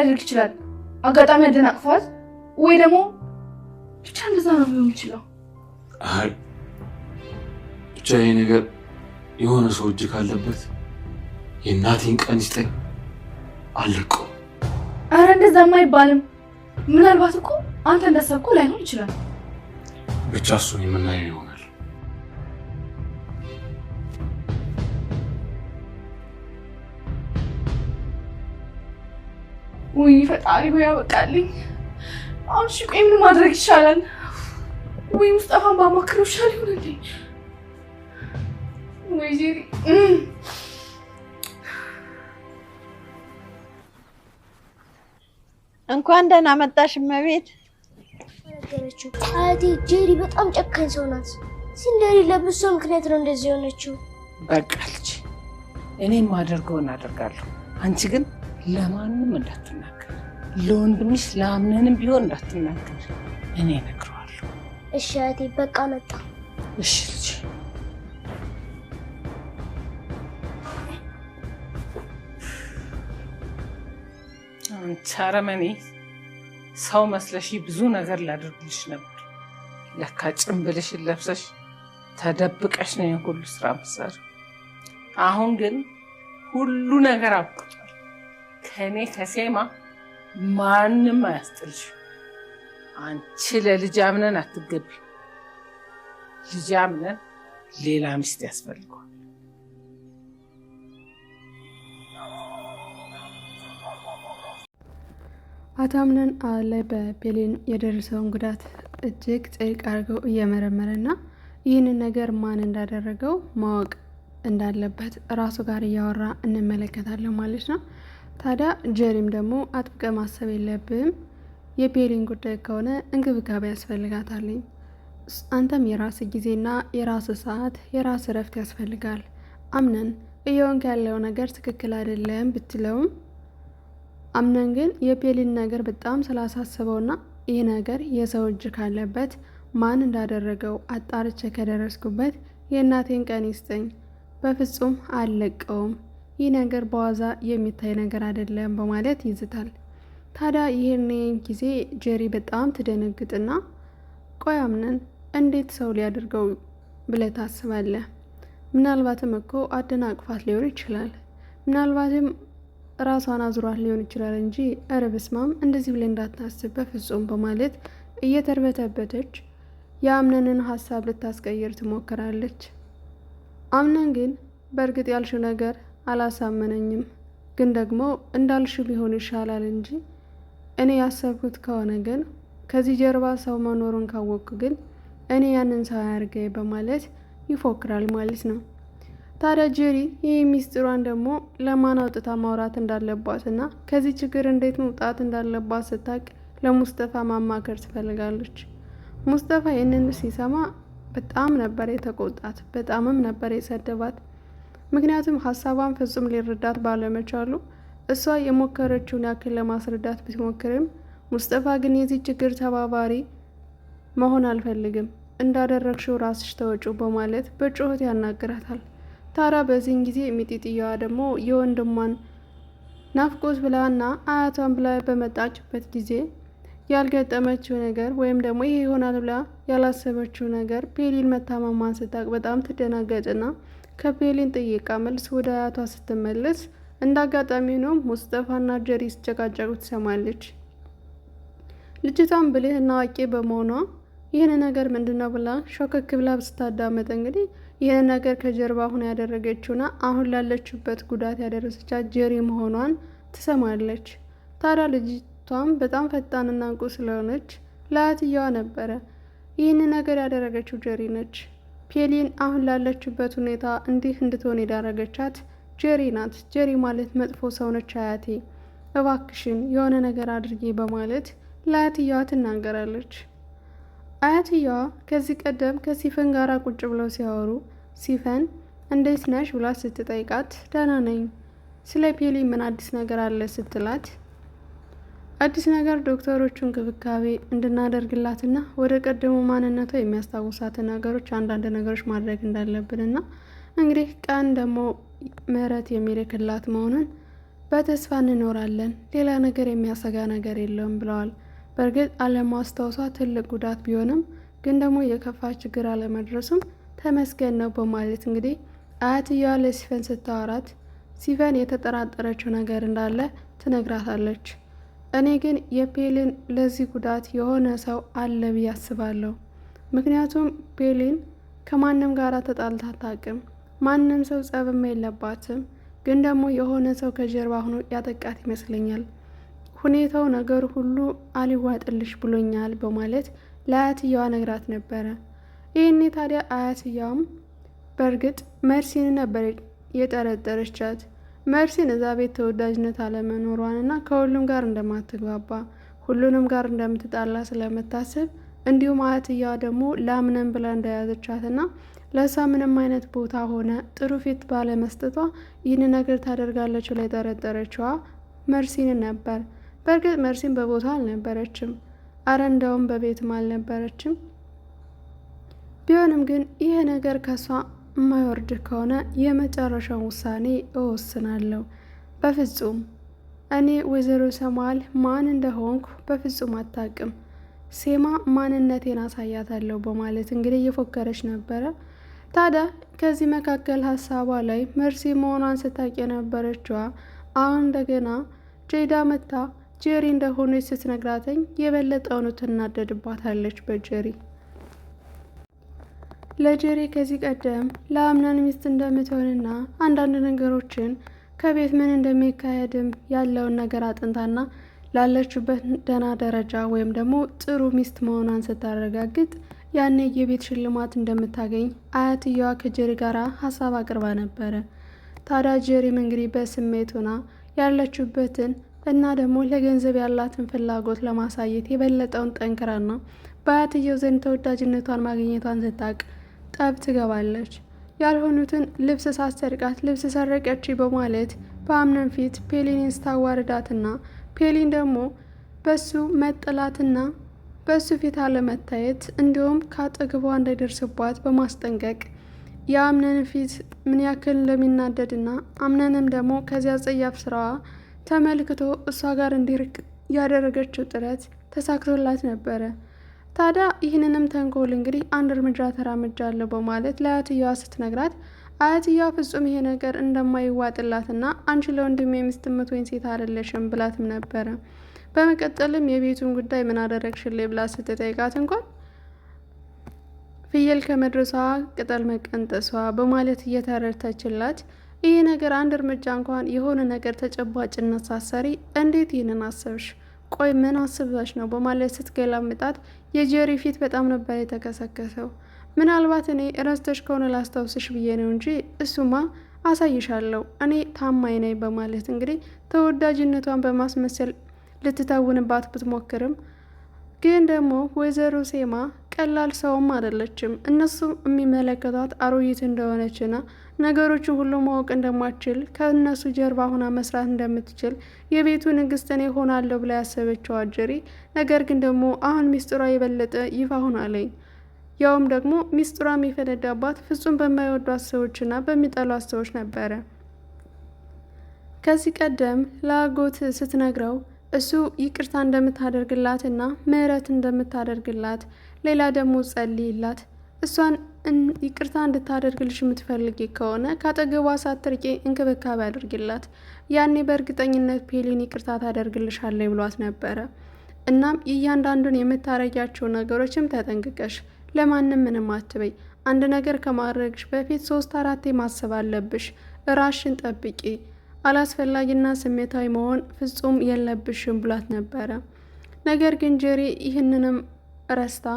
ሊያደርግ ይችላል? አጋጣሚ አደናቅፏት ወይ ደግሞ ብቻ እንደዛ ነው ሊሆን ይችላል። አይ ብቻ ይሄ ነገር የሆነ ሰው እጅ ካለበት የእናቴን ቀን ይስጠኝ አልለቀውም። አረ እንደዛማ አይባልም። ምናልባት እኮ አንተ እንዳሰብከው ላይሆን ይችላል። ብቻ እሱን የምናየው ይሆናል። ውይ ፈጣሪ ሆይ ያበቃልኝ። አሁን እሺ ቆይ ምን ማድረግ ይቻላል? ወይ ሙስጠፋን ባማክረው ይሻል ይሆን እንዴ? ወይ ጄሪ እንኳን ደህና መጣሽ እመቤት። ነገረችው። አያቴ ጄሪ በጣም ጨካኝ ሰው ናት። ሲንደሪ ለብሶ ምክንያት ነው እንደዚህ የሆነችው። በቃ ልጅ እኔን ማደርገውን አደርጋለሁ። አንቺ ግን ለማንም እንዳትናገር፣ ለወንድምሽ ለአምነንም ቢሆን እንዳትናገር። እኔ እነግረዋለሁ። እሺ አያቴ በቃ መጣ። እሺ ልጅ አንቺ አረመኔ ሰው መስለሽ ብዙ ነገር ላደርግልሽ ነበር። ለካ ጭንብልሽን ለብሰሽ ተደብቀሽ ነው የሁሉ ስራ መሳሪ። አሁን ግን ሁሉ ነገር አብቅቷል። ከኔ ከሴማ ማንም አያስጥልሽ። አንቺ ለልጅ አምነን አትገቢ። ልጅ አምነን ሌላ ሚስት ያስፈልገዋል። አታምነን ላይ በፔሊን የደረሰውን ጉዳት እጅግ ጥልቅ አድርገው እየመረመረና ይህንን ነገር ማን እንዳደረገው ማወቅ እንዳለበት ራሱ ጋር እያወራ እንመለከታለን ማለት ነው። ታዲያ ጄሪም ደግሞ አጥብቀ ማሰብ የለብም፣ የፔሊን ጉዳይ ከሆነ እንክብካቤ ያስፈልጋታለኝ። አንተም የራስ ጊዜና የራስ ሰዓት የራስ እረፍት ያስፈልጋል። አምነን እየሆንክ ያለው ነገር ትክክል አይደለም ብትለውም አምነን ግን የፔሊን ነገር በጣም ስላሳስበውና ይህ ነገር የሰው እጅ ካለበት ማን እንዳደረገው አጣርቼ ከደረስኩበት የእናቴን ቀን ይስጠኝ፣ በፍጹም አልለቀውም፣ ይህ ነገር በዋዛ የሚታይ ነገር አይደለም በማለት ይዝታል። ታዲያ ይህን ጊዜ ጄሪ በጣም ትደነግጥና ቆይ አምነን እንዴት ሰው ሊያደርገው ብለህ ታስባለህ? ምናልባትም እኮ አደናቅፋት ሊሆን ይችላል፣ ምናልባትም ራሷን አዙሯት ሊሆን ይችላል እንጂ ኧረ በስማም እንደዚህ ብለህ እንዳታስብ በፍጹም በማለት እየተርበተበተች የአምነንን ሀሳብ ልታስቀይር ትሞክራለች። አምነን ግን በእርግጥ ያልሽው ነገር አላሳመነኝም፣ ግን ደግሞ እንዳልሽው ቢሆን ይሻላል እንጂ እኔ ያሰብኩት ከሆነ ግን ከዚህ ጀርባ ሰው መኖሩን ካወቅኩ ግን እኔ ያንን ሰው ያርገኝ በማለት ይፎክራል ማለት ነው። ታዲያ ጄሪ ይህ ሚስጥሯን ደግሞ ለማን አውጥታ ማውራት እንዳለባትና ከዚህ ችግር እንዴት መውጣት እንዳለባት ስታቅ ለሙስጠፋ ማማከር ትፈልጋለች። ሙስጠፋ ይህንን ሲሰማ በጣም ነበር የተቆጣት፣ በጣምም ነበር የሰደባት። ምክንያቱም ሀሳቧን ፍጹም ሊረዳት ባለመቻሉ እሷ የሞከረችውን ያክል ለማስረዳት ብትሞክርም ሙስጠፋ ግን የዚህ ችግር ተባባሪ መሆን አልፈልግም፣ እንዳደረግሽው ራስሽ ተወጪው በማለት በጩኸት ያናግራታል። ታዲያ በዚህን ጊዜ ሚጢጥያዋ ደግሞ የወንድሟን ናፍቆት ብላና አያቷን ብላ በመጣችበት ጊዜ ያልገጠመችው ነገር ወይም ደግሞ ይሄ ይሆናል ብላ ያላሰበችው ነገር ፔሊን መታመሟን ስታቅ በጣም ትደናገጥና ከፔሊን ጥይቃ መልስ ወደ አያቷ ስትመለስ እንዳጋጣሚ ነው ሙስጠፋና ጄሪ ሲጨቃጨቁ ትሰማለች። ልጅቷን ብልህና አዋቂ በመሆኗ ይህን ነገር ምንድነው ብላ ሾከክ ብላ ስታዳመጥ እንግዲህ ይህን ነገር ከጀርባ ሁና ያደረገችውና አሁን ላለችበት ጉዳት ያደረሰቻት ጄሪ መሆኗን ትሰማለች። ታዲያ ልጅቷም በጣም ፈጣንና እንቁ ስለሆነች ለአያትየዋ ነበረ ይህን ነገር ያደረገችው ጄሪ ነች። ፔሊን አሁን ላለችበት ሁኔታ እንዲህ እንድትሆን የዳረገቻት ጄሪ ናት። ጄሪ ማለት መጥፎ ሰው ነች። አያቴ እባክሽን የሆነ ነገር አድርጌ በማለት ለአያትየዋ ትናገራለች። አያትየዋ ከዚህ ቀደም ከሲፈን ጋር ቁጭ ብለው ሲያወሩ ሲፈን እንዴት ነሽ ብላ ስትጠይቃት ደህና ነኝ፣ ስለ ፔሊ ምን አዲስ ነገር አለ ስትላት አዲስ ነገር ዶክተሮቹ እንክብካቤ እንድናደርግላትና ወደ ቀደሙ ማንነቷ የሚያስታውሳትን ነገሮች አንዳንድ ነገሮች ማድረግ እንዳለብንና እንግዲህ ቀን ደግሞ ምህረት የሚልክላት መሆኑን በተስፋ እንኖራለን፣ ሌላ ነገር የሚያሰጋ ነገር የለውም ብለዋል። በእርግጥ አለማስታወሷ ትልቅ ጉዳት ቢሆንም ግን ደግሞ የከፋ ችግር አለመድረሱም ተመስገን ነው በማለት እንግዲህ አያትየዋ ለሲፈን ስታወራት ሲፈን የተጠራጠረችው ነገር እንዳለ ትነግራታለች። እኔ ግን የፔሊን ለዚህ ጉዳት የሆነ ሰው አለ ብዬ አስባለሁ። ምክንያቱም ፔሊን ከማንም ጋር ተጣልታ አታውቅም፣ ማንም ሰው ጸብም የለባትም። ግን ደግሞ የሆነ ሰው ከጀርባ ሆኖ ያጠቃት ይመስለኛል። ሁኔታው ነገሩ ሁሉ አልዋጥልሽ ብሎኛል በማለት ለአያትየዋ ነግራት ነበረ። ይህኔ ታዲያ አያትየዋም በእርግጥ መርሲን ነበር የጠረጠረቻት። መርሲን እዛ ቤት ተወዳጅነት አለመኖሯንና ከሁሉም ጋር እንደማትግባባ ሁሉንም ጋር እንደምትጣላ ስለምታስብ እንዲሁም አያትየዋ ደግሞ ላምነን ብላ እንደያዘቻትና ለእሷ ምንም አይነት ቦታ ሆነ ጥሩ ፊት ባለመስጠቷ ይህን ነገር ታደርጋለች ብላ የጠረጠረችዋ መርሲን ነበር። በእርግጥ መርሲን በቦታ አልነበረችም፣ አረ እንደውም በቤትም አልነበረችም። ቢሆንም ግን ይሄ ነገር ከሷ የማይወርድ ከሆነ የመጨረሻው ውሳኔ እወስናለሁ። በፍጹም እኔ ወይዘሮ ሰማል ማን እንደሆንኩ በፍጹም አታውቅም። ሴማ ማንነቴን አሳያታለሁ በማለት እንግዲህ እየፎከረች ነበረ። ታዲያ ከዚህ መካከል ሀሳቧ ላይ መርሲ መሆኗን ስታውቅ የነበረችዋ አሁን እንደገና ጄዳ መታ ጄሪ እንደሆነች ስትነግራተኝ የበለጠውኑ ትናደድባታለች በጄሪ። ለጄሪ ከዚህ ቀደም ለአምናን ሚስት እንደምትሆንና አንዳንድ ነገሮችን ከቤት ምን እንደሚካሄድም ያለውን ነገር አጥንታና ላለችበት ደህና ደረጃ ወይም ደግሞ ጥሩ ሚስት መሆኗን ስታረጋግጥ ያኔ የቤት ሽልማት እንደምታገኝ አያትየዋ ከጄሪ ጋር ሀሳብ አቅርባ ነበረ። ታዲያ ጄሪም እንግዲህ በስሜት ሆና ያለችበትን እና ደግሞ ለገንዘብ ያላትን ፍላጎት ለማሳየት የበለጠውን ጠንክራና በአያትየው ዘንድ ተወዳጅነቷን ማግኘቷን ስታቅ ጠብ ትገባለች። ያልሆኑትን ልብስ ሳሰርቃት ልብስ ሰረቀች በማለት በአምነን ፊት ፔሊንን ስታዋርዳትና ፔሊን ደግሞ በሱ መጠላትና በሱ ፊት አለመታየት እንዲሁም ከአጠገቧ እንዳይደርስባት በማስጠንቀቅ የአምነን ፊት ምን ያክል እንደሚናደድና አምነንም ደግሞ ከዚያ ጸያፍ ስራዋ ተመልክቶ እሷ ጋር እንዲርቅ ያደረገችው ጥረት ተሳክቶላት ነበረ። ታዲያ ይህንንም ተንኮል እንግዲህ አንድ እርምጃ ተራምጃለሁ በማለት ለአያትየዋ ስትነግራት አያትየዋ ፍጹም ይሄ ነገር እንደማይዋጥላትና አንቺ ለወንድሜ ሚስት የምትሆኝ ሴት አይደለሽም ብላትም ነበረ። በመቀጠልም የቤቱን ጉዳይ ምን አደረግሽልኝ ብላ ስትጠይቃት እንኳን ፍየል ከመድረሷ ቅጠል መቀንጠሷ በማለት እየተረድተችላት ይህ ነገር አንድ እርምጃ እንኳን የሆነ ነገር ተጨባጭነት ሳሰሪ እንዴት ይህንን አሰብሽ? ቆይ ምን አስበሽ ነው? በማለት ስትገላምጣት የጄሪ ፊት በጣም ነበር የተከሰከሰው። ምናልባት እኔ ረስተሽ ከሆነ ላስታውስሽ ብዬ ነው እንጂ እሱማ አሳይሻለሁ እኔ ታማኝ ነኝ በማለት እንግዲህ ተወዳጅነቷን በማስመሰል ልትተውንባት ብትሞክርም ግን ደግሞ ወይዘሮ ሴማ ቀላል ሰውም አይደለችም። እነሱ የሚመለከቷት አሮጊት እንደሆነችና ነገሮችን ሁሉ ማወቅ እንደማትችል ከእነሱ ጀርባ ሆና መስራት እንደምትችል የቤቱ ንግስት እኔ ሆናለሁ ብላ ያሰበችው ጄሪ ነገር ግን ደግሞ አሁን ሚስጥሯ የበለጠ ይፋ ሆናለኝ። ያውም ደግሞ ሚስጥሯ የሚፈነዳባት ፍጹም በማይወዷት ሰዎችና በሚጠሏት ሰዎች ነበረ። ከዚህ ቀደም ለአጎት ስትነግረው እሱ ይቅርታ እንደምታደርግላትና ምህረት እንደምታደርግላት ሌላ ደግሞ ጸልይላት እሷን ይቅርታ እንድታደርግልሽ የምትፈልጊ ከሆነ ካጠገቧ ሳትርቂ እንክብካቤ አድርግላት፣ ያኔ በእርግጠኝነት ፔሊን ይቅርታ ታደርግልሻለች ብሏት ነበረ። እናም እያንዳንዱን የምታረጊያቸው ነገሮችም ተጠንቅቀሽ ለማንም ምንም አትበይ። አንድ ነገር ከማድረግሽ በፊት 3-4 ማሰብ አለብሽ። ራሽን ጠብቂ፣ አላስፈላጊና ስሜታዊ መሆን ፍጹም የለብሽም ብሏት ነበረ። ነገር ግን ጄሪ ይህንንም ረስታ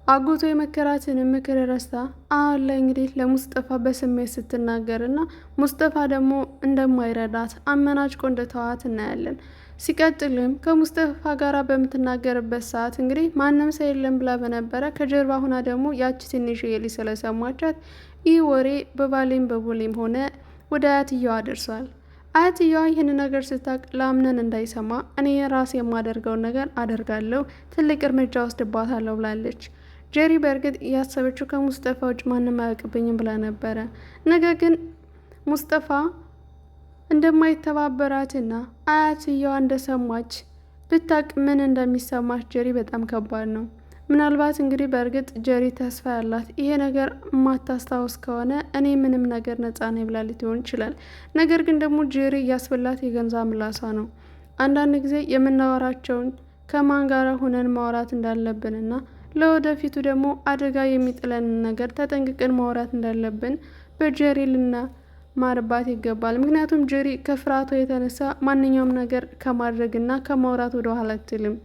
አጎቶ የመከራትን ምክር ረስታ አሁን ላይ እንግዲህ ለሙስጠፋ በስሜት ስትናገርና ሙስጠፋ ደግሞ እንደማይረዳት አመናጭቆ እንደተዋት እናያለን። ሲቀጥልም ከሙስጠፋ ጋር በምትናገርበት ሰዓት እንግዲህ ማንም ሰው የለም ብላ በነበረ ከጀርባ ሁና ደግሞ ያቺ ትንሽ የሊ ስለሰማቻት ይህ ወሬ በባሌም በቦሌም ሆነ ወደ አያትየዋ ደርሷል። አያትየዋ ይህን ነገር ስታቅ ለአምነን እንዳይሰማ እኔ ራሴ የማደርገውን ነገር አደርጋለሁ፣ ትልቅ እርምጃ ወስድባታለሁ ብላለች። ጄሪ በእርግጥ ያሰበችው ከሙስጠፋ ውጭ ማንም አያውቅብኝም ብላ ነበረ። ነገር ግን ሙስጠፋ እንደማይተባበራትና አያትየዋ እንደሰማች ብታቅ ምን እንደሚሰማች ጀሪ በጣም ከባድ ነው። ምናልባት እንግዲህ በእርግጥ ጀሪ ተስፋ ያላት ይሄ ነገር ማታስታውስ ከሆነ እኔ ምንም ነገር ነፃ ነኝ ብላ ሊሆን ይችላል። ነገር ግን ደግሞ ጀሪ እያስበላት የገንዘብ ምላሷ ነው። አንዳንድ ጊዜ የምናወራቸውን ከማን ጋር ሆነን ማውራት እንዳለብንና ለወደፊቱ ደግሞ አደጋ የሚጥለን ነገር ተጠንቅቀን ማውራት እንዳለብን በጀሪ ልንማርባት ይገባል። ምክንያቱም ጀሪ ከፍርሃቷ የተነሳ ማንኛውም ነገር ከማድረግና ከማውራት ወደ ኋላ አትልም።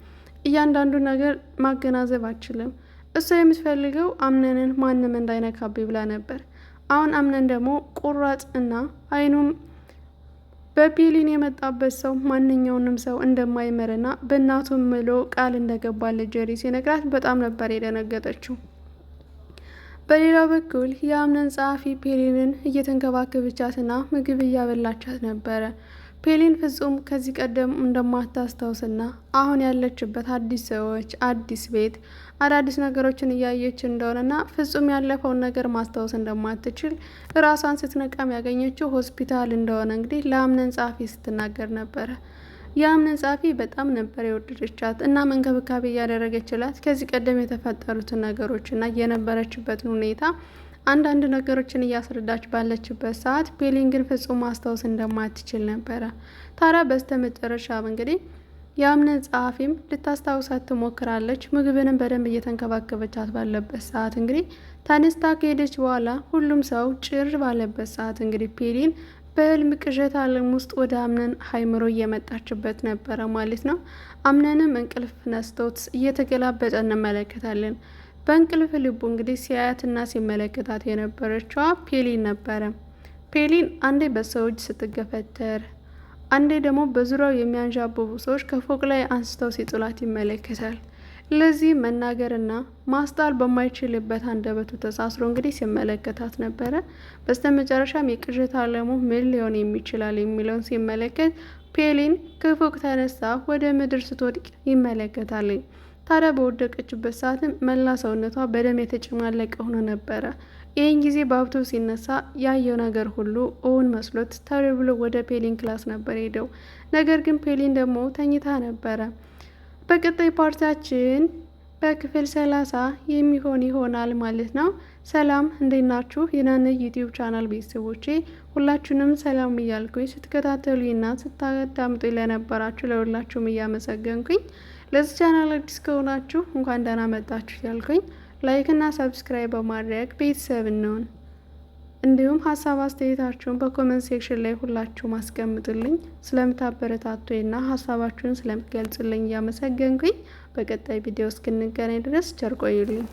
እያንዳንዱ ነገር ማገናዘብ አችልም። እሷ የምትፈልገው አምነንን ማንም እንዳይነካብኝ ብላ ነበር። አሁን አምነን ደግሞ ቁራጥ እና አይኑም በፔሊን የመጣበት ሰው ማንኛውንም ሰው እንደማይመርና በእናቱ ምሎ ቃል እንደገባለት ጀሪ ሲነግራት በጣም ነበር የደነገጠችው። በሌላ በኩል የአምነን ጸሐፊ ፔሊንን እየተንከባከበቻትና ምግብ እያበላቻት ነበረ። ፔሊን ፍጹም ከዚህ ቀደም እንደማታስታውስና አሁን ያለችበት አዲስ ሰዎች፣ አዲስ ቤት፣ አዳዲስ ነገሮችን እያየች እንደሆነና ፍጹም ያለፈውን ነገር ማስታወስ እንደማትችል ራሷን ስትነቃም ያገኘችው ሆስፒታል እንደሆነ እንግዲህ ለአምነን ጸሐፊ ስትናገር ነበረ። የአምነን ጸሐፊ በጣም ነበር የወደደቻት እና እንክብካቤ እያደረገችላት ከዚህ ቀደም የተፈጠሩትን ነገሮችና የነበረችበትን ሁኔታ አንዳንድ ነገሮችን እያስረዳች ባለችበት ሰዓት ፔሊን ግን ፍጹም ማስታወስ እንደማትችል ነበረ። ታዲያ በስተመጨረሻ እንግዲህ የአምነን ጸሐፊም ልታስታውሳት ትሞክራለች። ምግብንም በደንብ እየተንከባከበቻት ባለበት ሰዓት እንግዲህ ተነስታ ከሄደች በኋላ ሁሉም ሰው ጭር ባለበት ሰዓት እንግዲህ ፔሊን በህልም ቅዠት ዓለም ውስጥ ወደ አምነን አይምሮ እየመጣችበት ነበረ ማለት ነው። አምነንም እንቅልፍ ነስቶት እየተገላበጠ እንመለከታለን። በእንቅልፍ ልቡ እንግዲህ ሲያያትና ሲመለከታት የነበረችዋ ፔሊን ነበረ። ፔሊን አንዴ በሰው እጅ ስትገፈተር፣ አንዴ ደግሞ በዙሪያው የሚያንዣብቡ ሰዎች ከፎቅ ላይ አንስተው ሲጥላት ይመለከታል። ለዚህ መናገርና ማስጣል በማይችልበት አንደበቱ ተሳስሮ እንግዲህ ሲመለከታት ነበረ። በስተመጨረሻም የቅዠት ዓለሙ ምን ሊሆን የሚችላል የሚለውን ሲመለከት ፔሊን ከፎቅ ተነሳ ወደ ምድር ስትወድቅ ይመለከታል። ታዲያ በወደቀችበት ሰዓትም መላ ሰውነቷ በደም የተጨማለቀ ሆኖ ነበረ። ይህን ጊዜ በአውቶቡስ ሲነሳ ያየው ነገር ሁሉ እውን መስሎት ተብሎ ወደ ፔሊን ክላስ ነበር ሄደው። ነገር ግን ፔሊን ደግሞ ተኝታ ነበረ። በቀጣይ ፓርቲያችን በክፍል 30 የሚሆን ይሆናል ማለት ነው። ሰላም እንዴት ናችሁ? የናነ ዩቲዩብ ቻናል ቤተሰቦቼ ሁላችሁንም ሰላም እያልኩኝ ስትከታተሉኝና ስታዳምጡኝ ለነበራችሁ ለሁላችሁም እያመሰገንኩኝ ለዚህ ቻናል አዲስ ከሆናችሁ እንኳን ደህና መጣችሁ ያልኩኝ ላይክ እና ሰብስክራይብ በማድረግ ቤተሰብ እንሁን። እንዲሁም ሀሳብ አስተያየታችሁን በኮሜንት ሴክሽን ላይ ሁላችሁም አስቀምጡልኝ። ስለምታበረታቱኝና ሀሳባችሁን ስለምትገልጹልኝ እያመሰገንኩኝ በቀጣይ ቪዲዮ እስክንገናኝ ድረስ ቸር ቆዩልኝ።